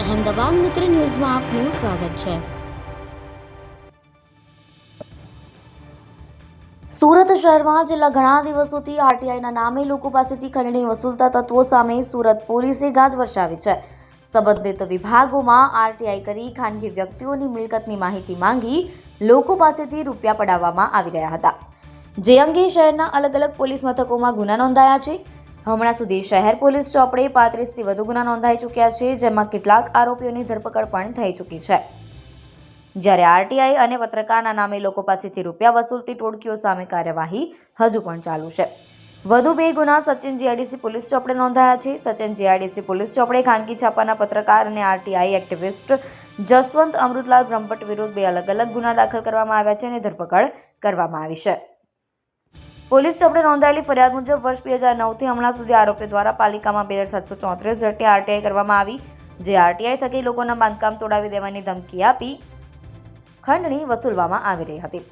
અહેમદાબાદ મિત્ર ન્યૂઝમાં આપનું સ્વાગત છે। સુરત શહેરમાં છેલ્લા ઘણા દિવસોથી આરટીઆઈના નામે લોકો પાસેથી ખંડણી વસૂલતા તત્વો સામે સુરત પોલીસે ગાજ વર્ષાવી છે। સંબંધિત વિભાગોમાં આરટીઆઈ કરી ખાનગી વ્યક્તિઓની મિલકતની માહિતી માંગી લોકો પાસેથી રૂપિયા પડાવવામાં આવી રહ્યા હતા, જે અંગે શહેરના અલગ અલગ પોલીસ મથકોમાં ગુના નોંધાયા છે। હમણાં સુધી શહેર પોલીસ ચોપડે 35થી વધુ ગુના નોંધાઈ ચૂક્યા છે, જેમાં કેટલાક આરોપીઓની ધરપકડ પણ થઈ ચૂકી છે। જ્યારે આરટીઆઈ અને પત્રકારના નામે લોકો પાસેથી રૂપિયા વસૂલતી ટોળકીઓ સામે કાર્યવાહી હજુ પણ ચાલુ છે। વધુ 2 ગુના સચિન જીઆઈડીસી પોલીસ ચોપડે નોંધાયા છે। સચિન જીઆઈડીસી પોલીસ ચોપડે ખાનગી છાપાના પત્રકાર અને આરટીઆઈ એક્ટિવિસ્ટ જસવંત અમૃતલાલ બ્રહ્મભટ્ટ વિરુદ્ધ 2 અલગ અલગ ગુના દાખલ કરવામાં આવ્યા છે અને ધરપકડ કરવામાં આવી છે। પોલીસ ચોપડે નોંધાયેલી ફરિયાદ મુજબ વર્ષ 2009થી હમણાં સુધી આરોપીઓ દ્વારા પાલિકામાં 2734 ઝડપી આરટીઆઈ કરવામાં આવી, જે આરટીઆઈ થકી લોકોના બાંધકામ તોડાવી દેવાની ધમકી આપી ખંડણી વસૂલવામાં આવી રહી હતી,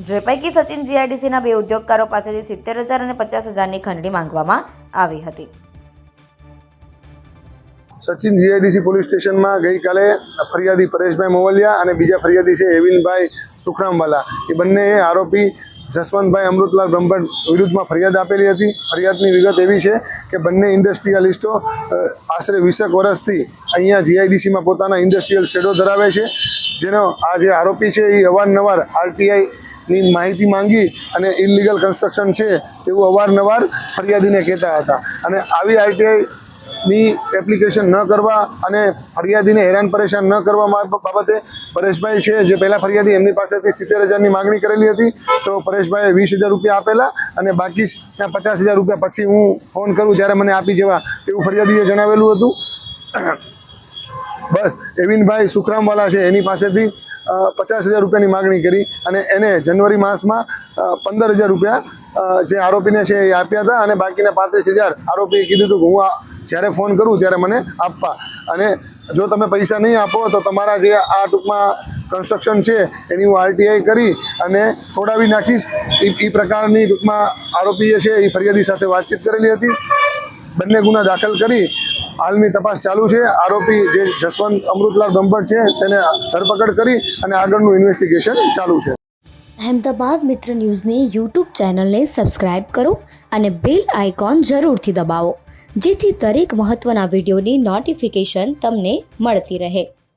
જે પૈકી સચિન જીઆઈડીસીના 2 ઉદ્યોગકારો પાસેથી 70,000 અને 50,000ની ખંડણી માંગવામાં આવી હતી। સચિન જીઆઈડીસી પોલીસ સ્ટેશનમાં ગઈકાલે ફરિયાદી પરેશભાઈ મોવલિયા અને બીજા ફરિયાદી છે એવિનભાઈ સુખરામવાલા, એ બંને આરોપી જસવંતભાઈ અમૃતલાલ બ્રહ્મભટ્ટ વિરુદ્ધમાં ફરિયાદ આપેલી હતી। ફરિયાદની વિગત એવી છે કે બંને ઇન્ડસ્ટ્રીયલિસ્ટો આશરે 20 વર્ષથી અહીંયા જીઆઈડીસીમાં પોતાના ઇન્ડસ્ટ્રીયલ શેડો ધરાવે છે, જેનો આ જે આરોપી છે એ અવારનવાર આરટીઆઈની માહિતી માંગી અને ઇલીગલ કન્સ્ટ્રક્શન છે તેવું અવારનવાર ફરિયાદીને કહેતા હતા, અને આવી આરટીઆઈની એપ્લિકેશન ન કરવા અને ફરિયાદીને હેરાન પરેશાન ન કરવા બાબતે પરેશભાઈ છે, જે પહેલાં ફરિયાદી એમની પાસેથી 70,000ની માગણી કરેલી હતી, તો પરેશભાઈએ 20,000 રૂપિયા આપેલા અને બાકીના 50,000 રૂપિયા પછી હું ફોન કરું ત્યારે મને આપી જવા તેવું ફરિયાદીએ જણાવેલું હતું। બસ એવિનભાઈ સુખરામવાલા છે એની પાસેથી 50,000 રૂપિયાની માગણી કરી અને એને જનવરી માસમાં 15,000 રૂપિયા જે આરોપીને છે એ આપ્યા હતા, અને બાકીના 35,000 આરોપીએ કીધું હતું કે હું જ્યારે ફોન કરું ત્યારે મને આપવા, અને જો તમે પૈસા નહીં આપો તો તમારા જે આ ટૂંકમાં કન્સ્ટ્રક્શન છે એની હું આરટીઆઈ કરી અને તોડાવી નાખીશ, એ પ્રકારની ટૂંકમાં આરોપીએ છે એ ફરિયાદી સાથે વાતચીત કરેલી હતી। બંને ગુના દાખલ કરી હાલની તપાસ ચાલુ છે। આરોપી જે જસવંત અમૃતલાલ બ્રહ્મભટ્ટ છે તેને ધરપકડ કરી અને આગળનું ઇન્વેસ્ટિગેશન ચાલુ છે। અહેમદાબાદ મિત્ર ન્યૂઝની યુટ્યુબ ચેનલને સબસ્ક્રાઇબ કરો અને બેલ આઇકોન જરૂરથી દબાવો, જેથી દરેક મહત્વના વિડીયોની નોટિફિકેશન તમને મળતી રહે।